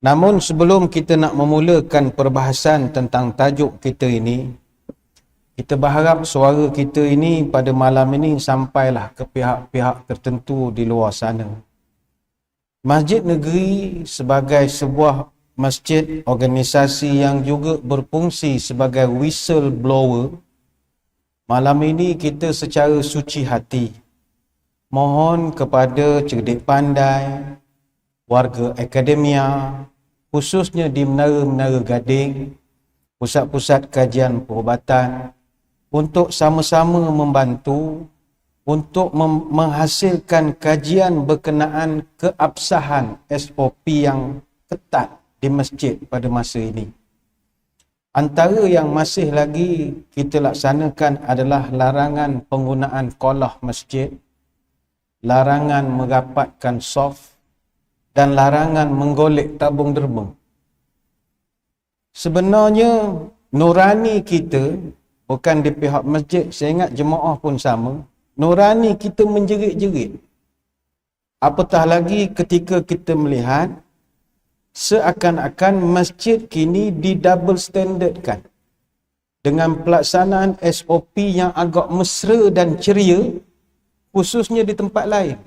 Namun sebelum kita nak memulakan perbahasan tentang tajuk kita ini, kita berharap suara kita ini pada malam ini sampailah ke pihak-pihak tertentu di luar sana. Masjid Negeri sebagai sebuah masjid organisasi yang juga berfungsi sebagai whistleblower, malam ini kita secara suci hati mohon kepada cerdik pandai, warga akademia, khususnya di menara-menara Gading, pusat-pusat kajian perubatan, untuk sama-sama membantu untuk menghasilkan kajian berkenaan keabsahan SOP yang ketat di masjid pada masa ini. Antara yang masih lagi kita laksanakan adalah larangan penggunaan kolah masjid, larangan merapatkan soft, dan larangan menggolek tabung derma. Sebenarnya nurani kita, bukan di pihak masjid, saya ingat jemaah pun sama, nurani kita menjerit-jerit. Apatah lagi ketika kita melihat seakan-akan masjid kini di double standardkan dengan pelaksanaan SOP yang agak mesra dan ceria, khususnya di tempat lain,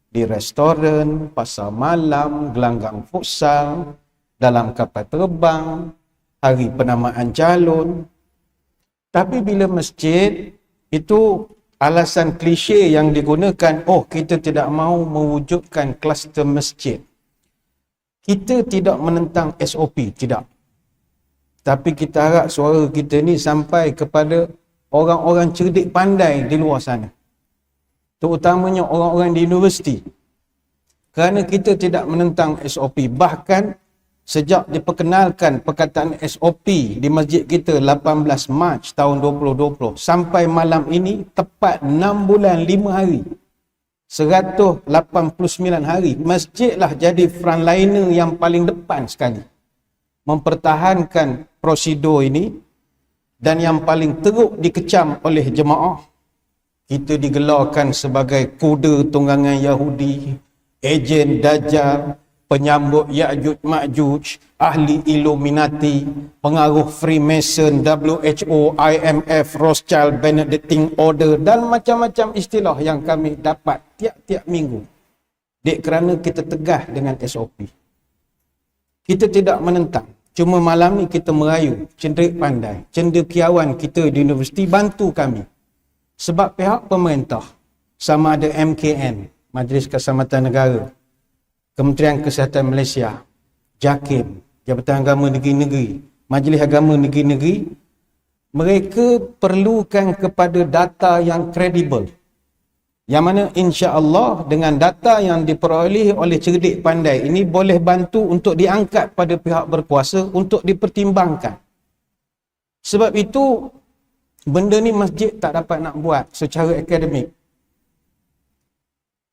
di restoran, pasar malam, gelanggang futsal, dalam kapal terbang, hari penamaan calon. Tapi bila masjid, itu alasan klise yang digunakan, oh kita tidak mahu mewujudkan kluster masjid. Kita tidak menentang SOP, tidak. Tapi kita harap suara kita ni sampai kepada orang-orang cerdik pandai di luar sana, terutamanya orang-orang di universiti. Kerana kita tidak menentang SOP. Bahkan sejak diperkenalkan perkataan SOP di masjid kita 18 Mac tahun 2020 sampai malam ini tepat 6 bulan 5 hari, 189 hari, masjidlah jadi frontliner yang paling depan sekali mempertahankan prosedur ini, dan yang paling teruk dikecam oleh jemaah. Kita digelarkan sebagai kuda tunggangan Yahudi, ejen Dajjal, penyambut Ya'juj Ma'juj, ahli Illuminati, pengaruh Freemason, WHO, IMF, Rothschild, Benedictine Order, dan macam-macam istilah yang kami dapat tiap-tiap minggu. Dek kerana kita tegah dengan SOP. Kita tidak menentang. Cuma malam ni kita merayu cenderik pandai, cendekiawan kita di universiti bantu kami. Sebab pihak pemerintah, sama ada MKN, Majlis Keselamatan Negara, Kementerian Kesihatan Malaysia, JAKIM, Jabatan Agama Negeri-Negeri, Majlis Agama Negeri-Negeri, mereka perlukan kepada data yang kredibel. Yang mana insya-Allah dengan data yang diperoleh oleh cerdik pandai ini boleh bantu untuk diangkat pada pihak berkuasa untuk dipertimbangkan. Sebab itu benda ni masjid tak dapat nak buat secara akademik.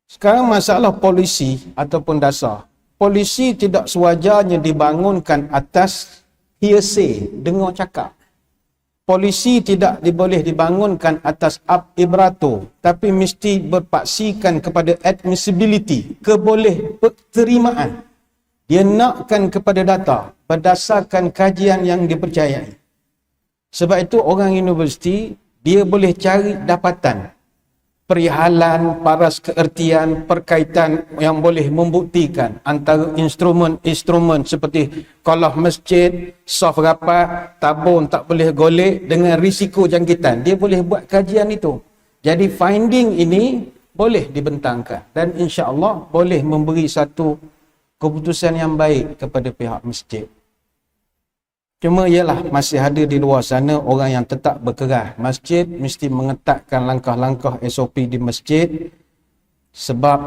Sekarang masalah polisi ataupun dasar. Polisi tidak sewajarnya dibangunkan atas hearsay, dengar cakap. Polisi tidak boleh dibangunkan atas ab ibrato, tapi mesti berpaksikan kepada admissibility, keboleh terimaan. Dia nakkan kepada data berdasarkan kajian yang dipercayai. Sebab itu orang universiti, dia boleh cari dapatan, perihalan, paras keertian, perkaitan yang boleh membuktikan antara instrumen-instrumen seperti kolah masjid, soft rapat, tabung tak boleh golek dengan risiko jangkitan. Dia boleh buat kajian itu. Jadi finding ini boleh dibentangkan dan insya-Allah boleh memberi satu keputusan yang baik kepada pihak masjid. Cuma ialah masih ada di luar sana orang yang tetap berkeras. Masjid mesti mengetatkan langkah-langkah SOP di masjid sebab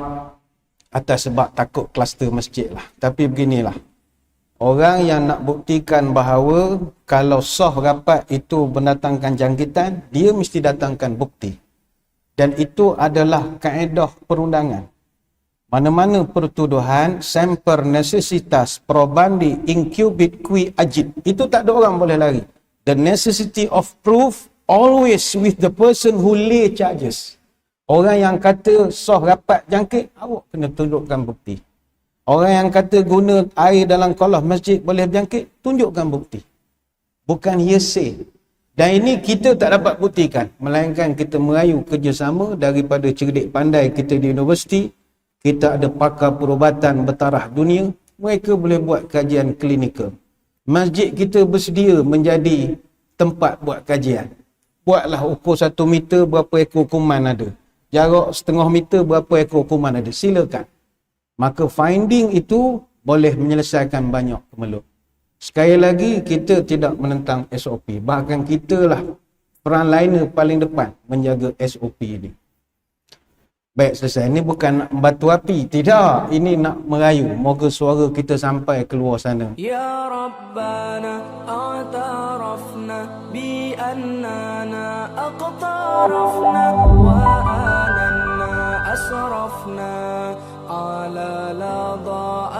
atas sebab takut kluster masjid lah. Tapi beginilah, orang yang nak buktikan bahawa kalau sah rapat itu mendatangkan jangkitan, dia mesti datangkan bukti. Dan itu adalah kaedah perundangan. Mana-mana pertuduhan, semper necessitas probandi incubit qui agit. Itu tak ada orang boleh lari. The necessity of proof always with the person who lay charges. Orang yang kata sah rapat jangkit, awak kena tunjukkan bukti. Orang yang kata guna air dalam kolah masjid boleh berjangkit, tunjukkan bukti. Bukan hearsay. Dan ini kita tak dapat buktikan, melainkan kita merayu kerjasama daripada cerdik pandai kita di universiti. Kita ada pakar perubatan bertaraf dunia, mereka boleh buat kajian klinikal. Masjid kita bersedia menjadi tempat buat kajian. Buatlah ukur 1 meter berapa ekor kuman ada. Jarak setengah meter berapa ekor kuman ada. Silakan. Maka finding itu boleh menyelesaikan banyak kemelut. Sekali lagi, kita tidak menentang SOP. Bahkan kitalah frontliner paling depan menjaga SOP ini. Baik, selesai. Ini bukan nak batu api. Tidak. Ini nak merayu. Moga suara kita sampai keluar sana. Ya Rabbana a'tarafna bi annana aqtarafna wa ananna asrafna ala lada